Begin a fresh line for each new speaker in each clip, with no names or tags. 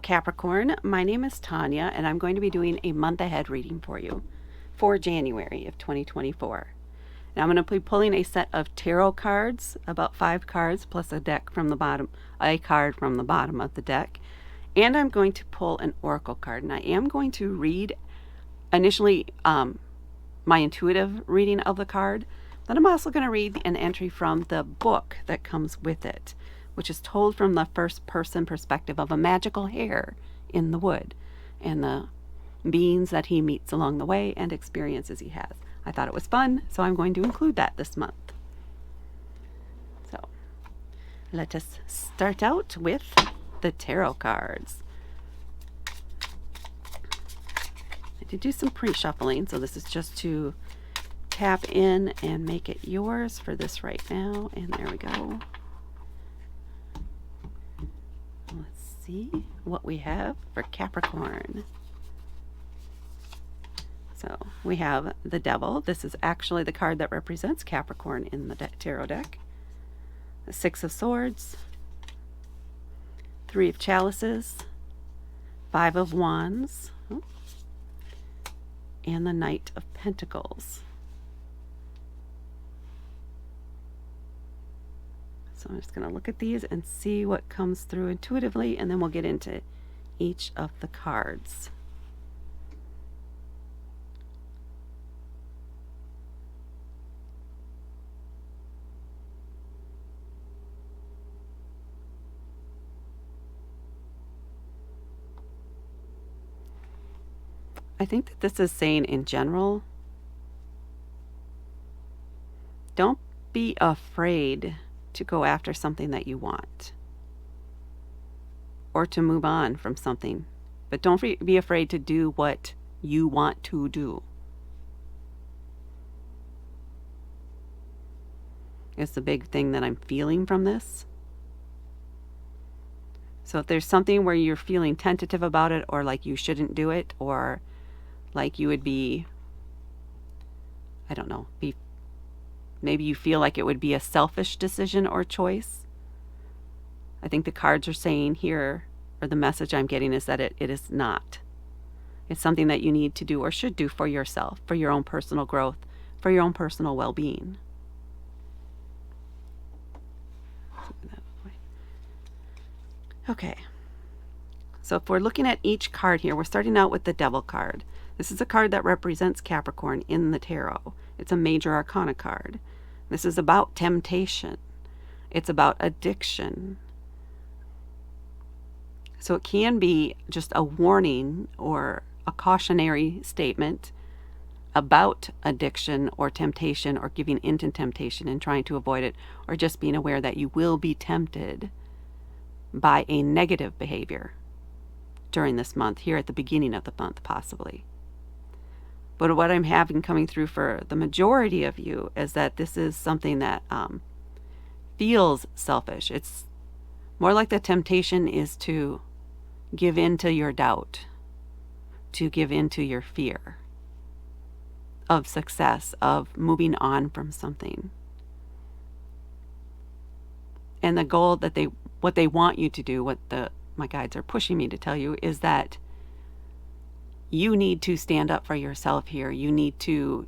Capricorn, my name is Tanya, and I'm going to be doing a month ahead reading for you for January of 2024. Now I'm going to be pulling a set of tarot cards, about 5 cards, plus a card from the bottom of the deck. And I'm going to pull an oracle card, and I am going to read initially my intuitive reading of the card. Then I'm also going to read an entry from the book that comes with it, which is told from the first person perspective of a magical hare in the wood and the beings that he meets along the way and experiences he has. I thought it was fun, so I'm going to include that this month. So let us start out with the tarot cards. I did do some pre-shuffling, so this is just to tap in and make it yours for this right now. And there we go. Let's see what we have for Capricorn. So we have the Devil. This is actually the card that represents Capricorn in the tarot deck. The Six of Swords, Three of Chalices, Five of Wands, and the Knight of Pentacles. So I'm just going to look at these and see what comes through intuitively, and then we'll get into each of the cards. I think that this is saying in general, don't be afraid to go after something that you want or to move on from something, but don't be afraid to do what you want to do. It's the big thing that I'm feeling from this. So if there's something where you're feeling tentative about it, or like you shouldn't do it, or like you would be, I don't know, maybe you feel like it would be a selfish decision or choice. I think the cards are saying here, or the message I'm getting is that it is not. It's something that you need to do or should do for yourself, for your own personal growth, for your own personal well-being. Okay. So if we're looking at each card here, we're starting out with the Devil card. This is a card that represents Capricorn in the tarot. It's a major arcana card. This is about temptation. It's about addiction. So it can be just a warning or a cautionary statement about addiction or temptation, or giving into temptation and trying to avoid it, or just being aware that you will be tempted by a negative behavior during this month, here at the beginning of the month possibly. But what I'm having coming through for the majority of you is that this is something that feels selfish. It's more like the temptation is to give in to your doubt, to give in to your fear of success, of moving on from something. And the goal that what they want you to do, what my guides are pushing me to tell you, is that you need to stand up for yourself here. You need to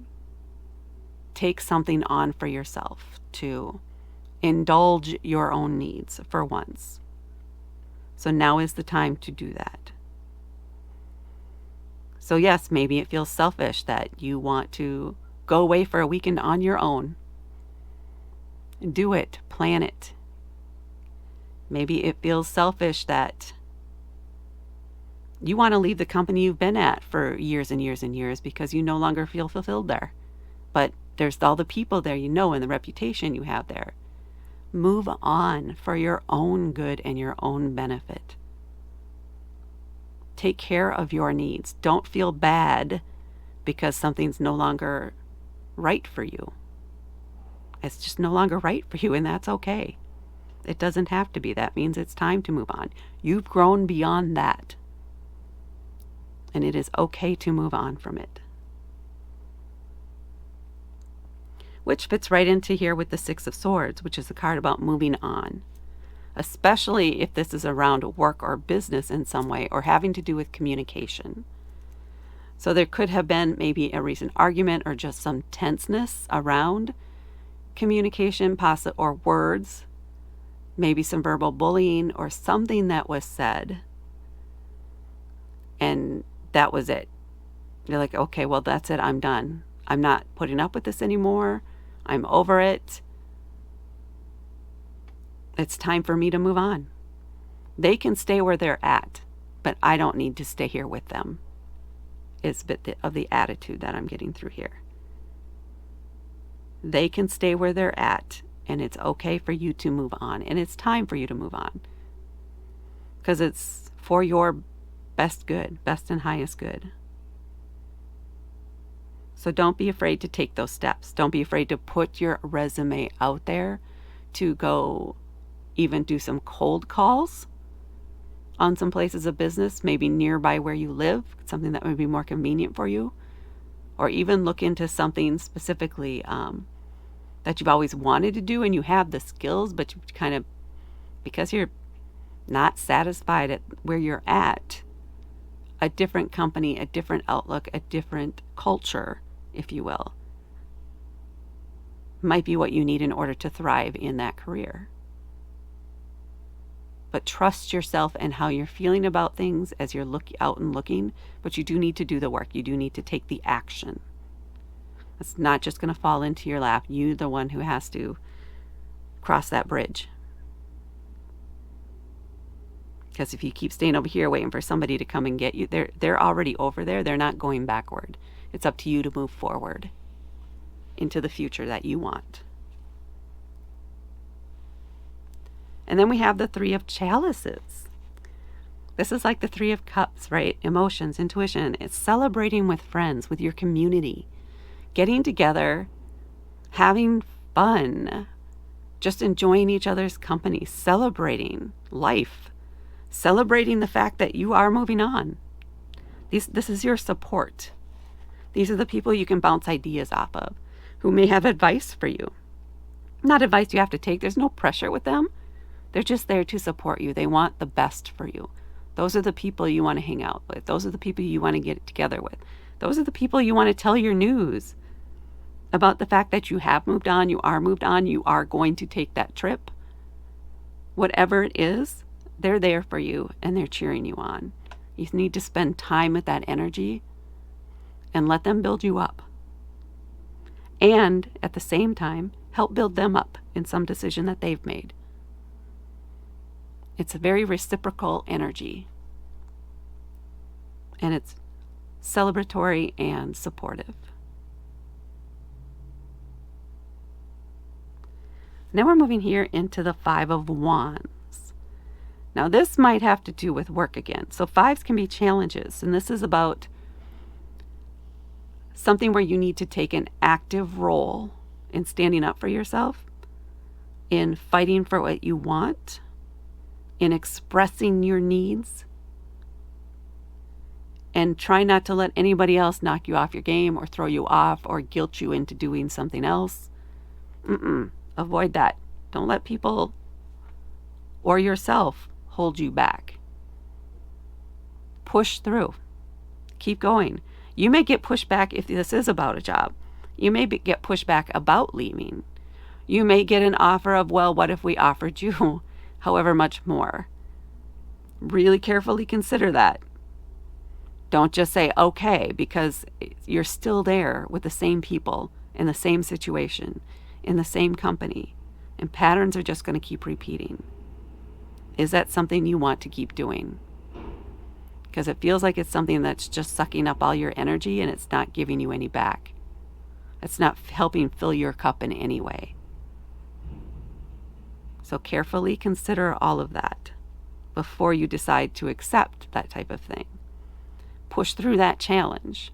take something on for yourself, to indulge your own needs for once. So now is the time to do that. So yes, maybe it feels selfish that you want to go away for a weekend on your own. Do it. Plan it. Maybe it feels selfish that you want to leave the company you've been at for years and years and years because you no longer feel fulfilled there. But there's all the people there you know and the reputation you have there. Move on for your own good and your own benefit. Take care of your needs. Don't feel bad because something's no longer right for you. It's just no longer right for you, and that's okay. It doesn't have to be. That means it's time to move on. You've grown beyond that. And it is okay to move on from it. Which fits right into here with the Six of Swords, which is a card about moving on. especially if this is around work or business in some way or having to do with communication. So there could have been maybe a recent argument or just some tenseness around communication, or words, maybe some verbal bullying or something that was said. And that was it. You're like, okay, well, that's it. I'm done. I'm not putting up with this anymore. I'm over it. It's time for me to move on. They can stay where they're at, but I don't need to stay here with them, is a bit of the attitude that I'm getting through here. They can stay where they're at, and it's okay for you to move on, and it's time for you to move on, because it's for your best good, best and highest good. So don't be afraid to take those steps. Don't be afraid to put your resume out there, to go even do some cold calls on some places of business, maybe nearby where you live, something that would be more convenient for you, or even look into something specifically that you've always wanted to do and you have the skills, but you kind of, because you're not satisfied at where you're at, a different company, a different outlook, a different culture, if you will, might be what you need in order to thrive in that career. But trust yourself and how you're feeling about things as you're out and looking, but you do need to do the work. You do need to take the action. It's not just going to fall into your lap. You're the one who has to cross that bridge. Because if you keep staying over here waiting for somebody to come and get you, they're already over there. They're not going backward. It's up to you to move forward into the future that you want. And then we have the Three of Chalices. This is like the Three of Cups, right? Emotions, intuition. It's celebrating with friends, with your community, getting together, having fun, just enjoying each other's company, celebrating life, celebrating the fact that you are moving on. This is your support. These are the people you can bounce ideas off of, who may have advice for you. Not advice you have to take. There's no pressure with them. They're just there to support you. They want the best for you. Those are the people you want to hang out with. Those are the people you want to get together with. Those are the people you want to tell your news about the fact that you have moved on, you are moved on, you are going to take that trip. Whatever it is, they're there for you and they're cheering you on. You need to spend time with that energy and let them build you up. And at the same time, help build them up in some decision that they've made. It's a very reciprocal energy. And it's celebratory and supportive. Now we're moving here into the Five of Wands. Now this might have to do with work again. So fives can be challenges. And this is about something where you need to take an active role in standing up for yourself, in fighting for what you want, in expressing your needs, and try not to let anybody else knock you off your game or throw you off or guilt you into doing something else. Avoid that. Don't let people or yourself hold you back. Push through. Keep going. You may get pushed back if this is about a job. You may get pushed back about leaving. You may get an offer of, well, what if we offered you however much more? Really carefully consider that. Don't just say okay, because you're still there with the same people in the same situation, in the same company, and patterns are just going to keep repeating. Is that something you want to keep doing? Because it feels like it's something that's just sucking up all your energy and it's not giving you any back. It's not helping fill your cup in any way. So carefully consider all of that before you decide to accept that type of thing. Push through that challenge.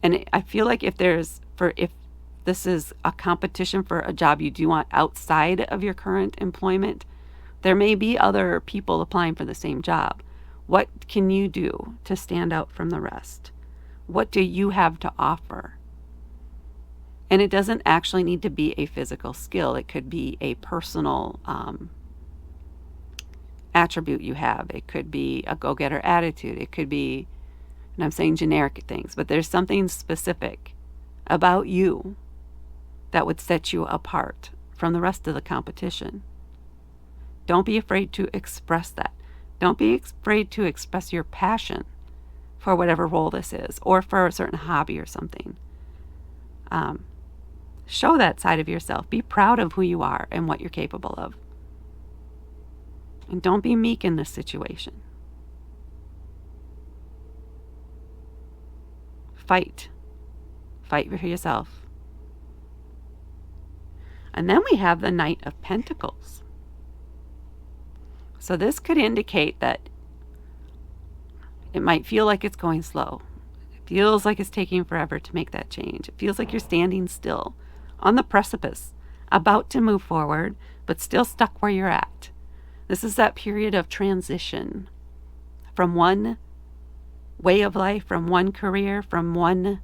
And I feel like if this is a competition for a job you do want outside of your current employment, there may be other people applying for the same job. What can you do to stand out from the rest? What do you have to offer? And it doesn't actually need to be a physical skill. It could be a personal attribute you have. It could be a go-getter attitude. It could be, and I'm saying generic things, but there's something specific about you that would set you apart from the rest of the competition. Don't be afraid to express that. Don't be afraid to express your passion for whatever role this is, or for a certain hobby or something. Show that side of yourself. Be proud of who you are and what you're capable of. And don't be meek in this situation. Fight. Fight for yourself. And then we have the Knight of Pentacles. So this could indicate that it might feel like it's going slow. It feels like it's taking forever to make that change. It feels like you're standing still on the precipice, about to move forward, but still stuck where you're at. This is that period of transition from one way of life, from one career, from one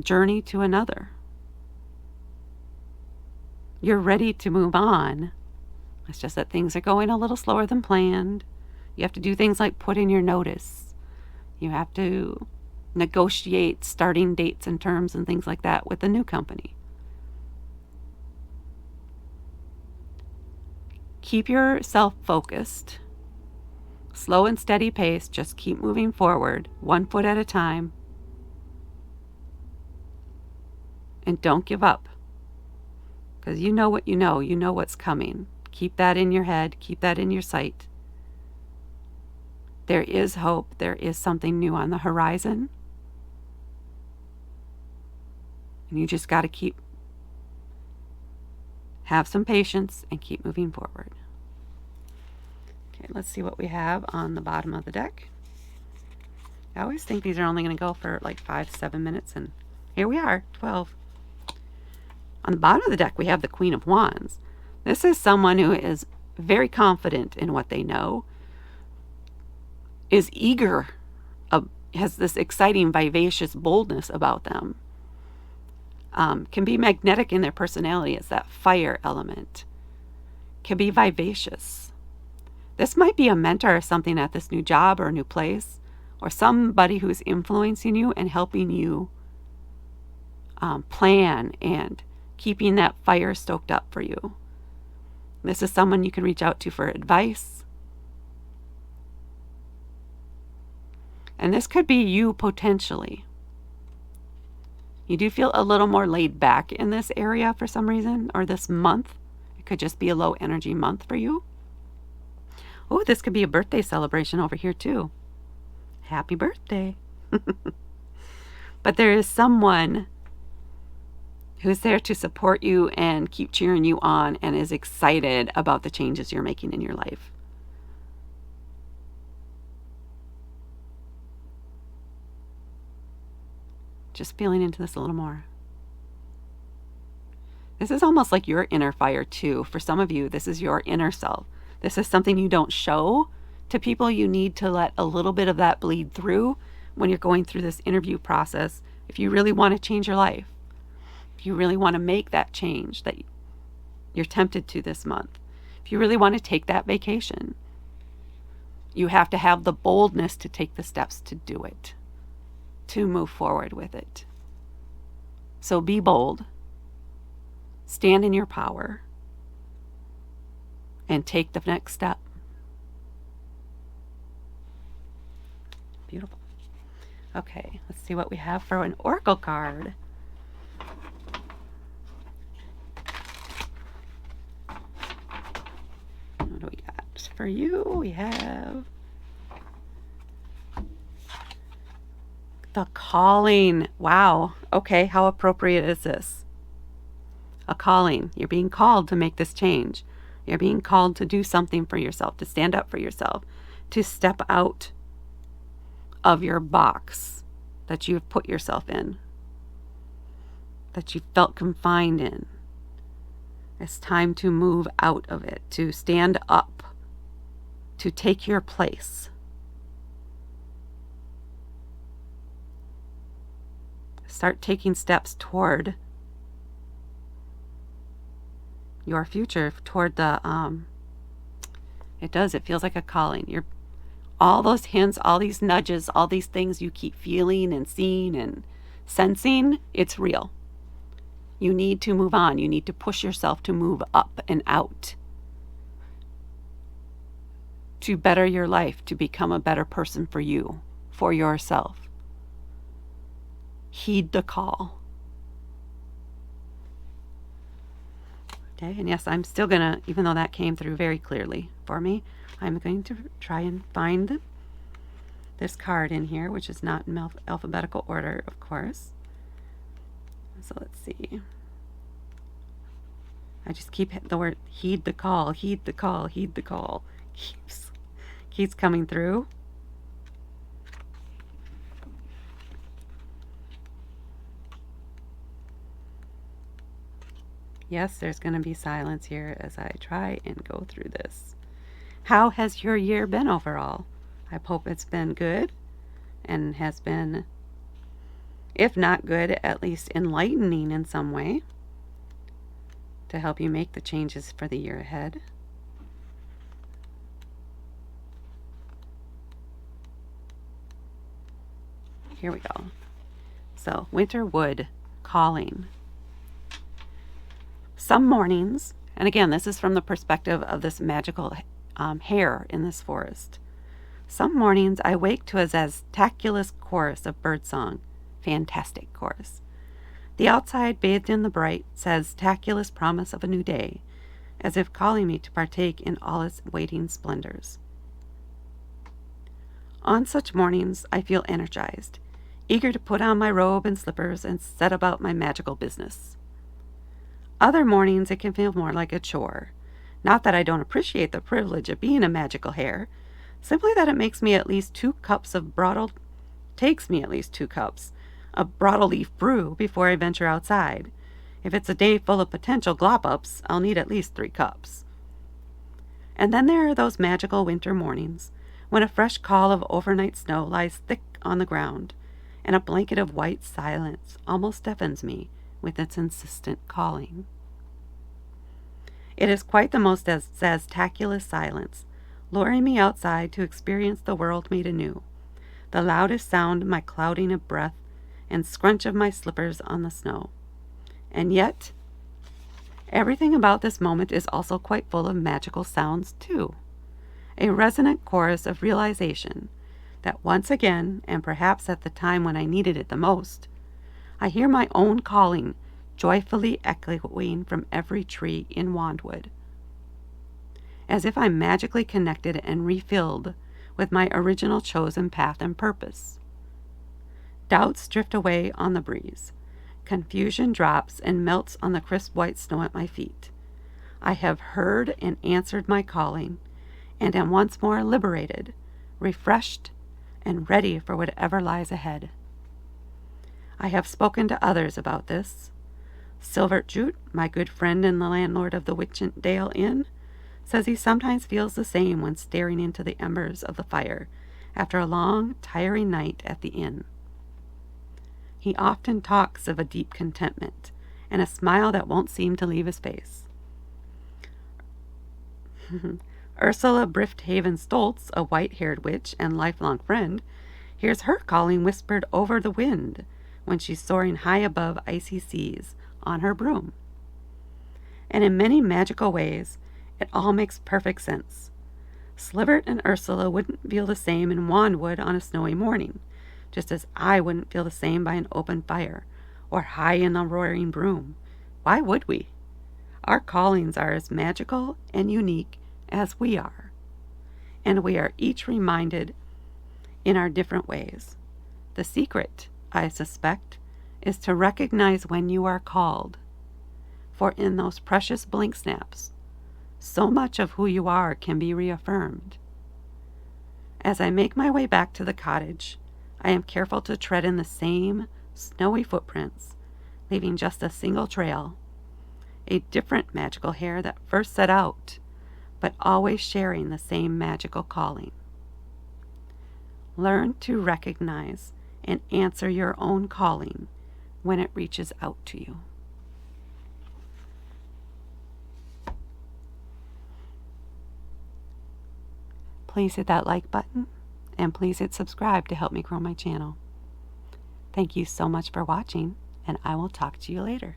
journey to another. You're ready to move on. It's just that things are going a little slower than planned. You have to do things like put in your notice. You have to negotiate starting dates and terms and things like that with the new company. Keep yourself focused. Slow and steady pace. Just keep moving forward, 1 foot at a time. And don't give up. Because you know what you know. You know what's coming. Keep that in your head. Keep that in your sight. There is hope. There is something new on the horizon. And you just got to have some patience and keep moving forward. Okay, let's see what we have on the bottom of the deck. I always think these are only going to go for like 5 to 7 minutes, and here we are, 12. On the bottom of the deck, we have the Queen of Wands. This is someone who is very confident in what they know, is eager, has this exciting, vivacious boldness about them. Can be magnetic in their personality. It's that fire element. Can be vivacious. This might be a mentor or something at this new job or new place, or somebody who's influencing you and helping you plan and keeping that fire stoked up for you. This is someone you can reach out to for advice. And this could be you potentially. You do feel a little more laid back in this area for some reason, or this month. It could just be a low energy month for you. Oh, this could be a birthday celebration over here too. Happy birthday. But there is someone who's there to support you and keep cheering you on and is excited about the changes you're making in your life. Just feeling into this a little more. This is almost like your inner fire too. For some of you, this is your inner self. This is something you don't show to people. You need to let a little bit of that bleed through when you're going through this interview process. If you really want to change your life, if you really want to make that change that you're tempted to this month, if you really want to take that vacation, you have to have the boldness to take the steps to do it, to move forward with it. So be bold, stand in your power, and take the next step. Beautiful. Okay, let's see what we have for an oracle card. What do we got for you? We have the calling. Wow. Okay, how appropriate is this? A calling. You're being called to make this change. You're being called to do something for yourself, to stand up for yourself, to step out of your box that you've put yourself in, that you felt confined in. It's time to move out of it, to stand up, to take your place. start taking steps toward your future, toward the it feels like a calling. You're all those hints, all these nudges, all these things you keep feeling and seeing and sensing, it's real. You need to move on. You need to push yourself to move up and out, to better your life, to become a better person for you, for yourself. Heed the call. Okay, and yes, I'm still gonna, even though that came through very clearly for me, I'm going to try and find this card in here, which is not in alphabetical order, of course. So let's see. I just keep the word heed the call, heed the call, heed the call. Keeps coming through. Yes, there's going to be silence here as I try and go through this. How has your year been overall? I hope it's been good and has been, if not good, at least enlightening in some way to help you make the changes for the year ahead. Here we go. So, winter wood calling. Some mornings, and again, this is from the perspective of this magical hare in this forest. Some mornings I wake to a zastaculous chorus of birdsong. Fantastic chorus. The outside, bathed in the bright, zastaculous promise of a new day, as if calling me to partake in all its waiting splendors. On such mornings I feel energized, eager to put on my robe and slippers and set about my magical business. Other mornings it can feel more like a chore. Not that I don't appreciate the privilege of being a magical hare, simply that it takes me at least 2 cups of broadleaf brew before I venture outside. If it's a day full of potential glop-ups, I'll need at least 3 cups. And then there are those magical winter mornings, when a fresh call of overnight snow lies thick on the ground, and a blanket of white silence almost deafens me with its insistent calling. It is quite the most zastaculous silence, luring me outside to experience the world made anew, the loudest sound my clouding of breath and scrunch of my slippers on the snow. And yet, everything about this moment is also quite full of magical sounds too, a resonant chorus of realization that once again, and perhaps at the time when I needed it the most, I hear my own calling joyfully echoing from every tree in Wandwood, as if I'm magically connected and refilled with my original chosen path and purpose. Doubts drift away on the breeze. Confusion drops and melts on the crisp white snow at my feet. I have heard and answered my calling, and am once more liberated, refreshed, and ready for whatever lies ahead. I have spoken to others about this. Silvert Jute, my good friend and the landlord of the Witchendale Inn, says he sometimes feels the same when staring into the embers of the fire after a long, tiring night at the inn. He often talks of a deep contentment and a smile that won't seem to leave his face. Ursula Brifthaven Stoltz, a white-haired witch and lifelong friend, hears her calling whispered over the wind when she's soaring high above icy seas on her broom. And in many magical ways, it all makes perfect sense. Slivert and Ursula wouldn't feel the same in Wandwood on a snowy morning, just as I wouldn't feel the same by an open fire, or high in a roaring broom. Why would we? Our callings are as magical and unique as we are, and we are each reminded in our different ways. The secret, I suspect, is to recognize when you are called, for in those precious blink snaps, so much of who you are can be reaffirmed. As I make my way back to the cottage, I am careful to tread in the same snowy footprints, leaving just a single trail, a different magical hare that first set out, but always sharing the same magical calling. Learn to recognize and answer your own calling when it reaches out to you. Please hit that like button, and please hit subscribe to help me grow my channel. Thank you so much for watching, and I will talk to you later.